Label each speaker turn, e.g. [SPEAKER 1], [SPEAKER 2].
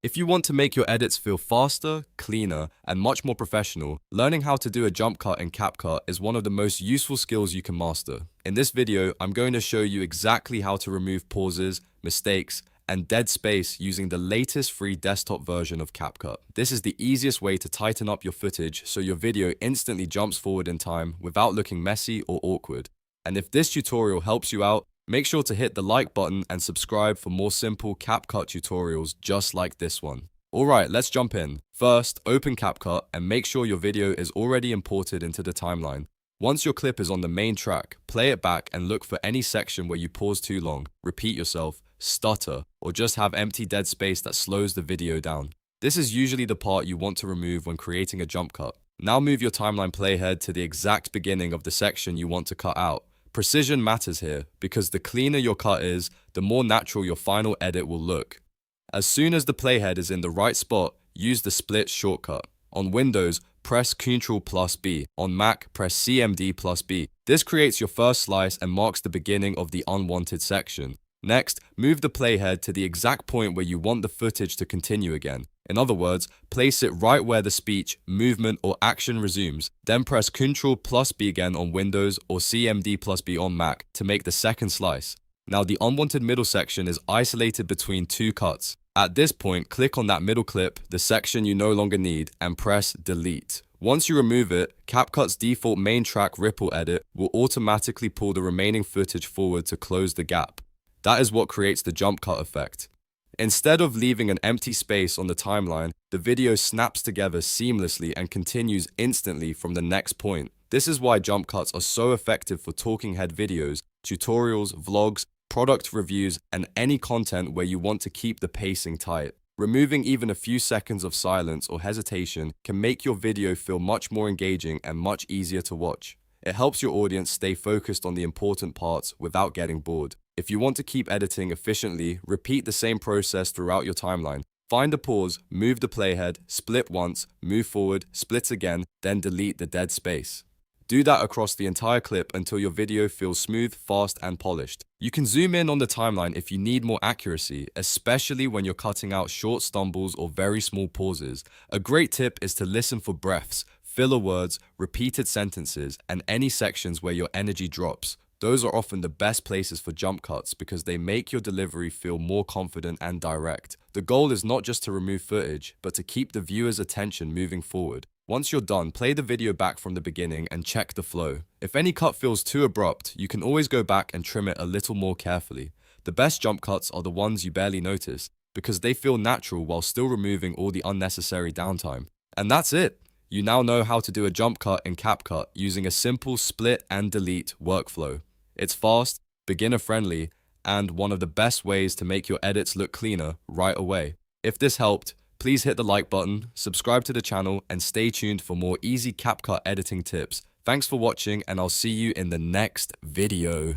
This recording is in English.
[SPEAKER 1] If you want to make your edits feel faster, cleaner, and much more professional, learning how to do a jump cut in CapCut is one of the most useful skills you can master. In this video, I'm going to show you exactly how to remove pauses, mistakes, and dead space using the latest free desktop version of CapCut. This is the easiest way to tighten up your footage so your video instantly jumps forward in time without looking messy or awkward. And if this tutorial helps you out, make sure to hit the like button and subscribe for more simple CapCut tutorials just like this one. Alright, let's jump in. First, open CapCut and make sure your video is already imported into the timeline. Once your clip is on the main track, play it back and look for any section where you pause too long, repeat yourself, stutter, or just have empty dead space that slows the video down. This is usually the part you want to remove when creating a jump cut. Now move your timeline playhead to the exact beginning of the section you want to cut out. Precision matters here, because the cleaner your cut is, the more natural your final edit will look. As soon as the playhead is in the right spot, use the split shortcut. On Windows, press Ctrl plus B. On Mac, press CMD plus B. This creates your first slice and marks the beginning of the unwanted section. Next, move the playhead to the exact point where you want the footage to continue again. In other words, place it right where the speech, movement, or action resumes. Then press Ctrl plus B again on Windows or CMD plus B on Mac to make the second slice. Now the unwanted middle section is isolated between two cuts. At this point, click on that middle clip, the section you no longer need, and press Delete. Once you remove it, CapCut's default main track ripple edit will automatically pull the remaining footage forward to close the gap. That is what creates the jump cut effect. Instead of leaving an empty space on the timeline, the video snaps together seamlessly and continues instantly from the next point. This is why jump cuts are so effective for talking head videos, tutorials, vlogs, product reviews, and any content where you want to keep the pacing tight. Removing even a few seconds of silence or hesitation can make your video feel much more engaging and much easier to watch. It helps your audience stay focused on the important parts without getting bored. If you want to keep editing efficiently, repeat the same process throughout your timeline. Find a pause, move the playhead, split once, move forward, split again, then delete the dead space. Do that across the entire clip until your video feels smooth, fast, and polished. You can zoom in on the timeline if you need more accuracy, especially when you're cutting out short stumbles or very small pauses. A great tip is to listen for breaths, filler words, repeated sentences, and any sections where your energy drops. Those are often the best places for jump cuts because they make your delivery feel more confident and direct. The goal is not just to remove footage, but to keep the viewer's attention moving forward. Once you're done, play the video back from the beginning and check the flow. If any cut feels too abrupt, you can always go back and trim it a little more carefully. The best jump cuts are the ones you barely notice, because they feel natural while still removing all the unnecessary downtime. And that's it! You now know how to do a jump cut in CapCut using a simple split and delete workflow. It's fast, beginner-friendly, and one of the best ways to make your edits look cleaner right away. If this helped, please hit the like button, subscribe to the channel, and stay tuned for more easy CapCut editing tips. Thanks for watching, and I'll see you in the next video.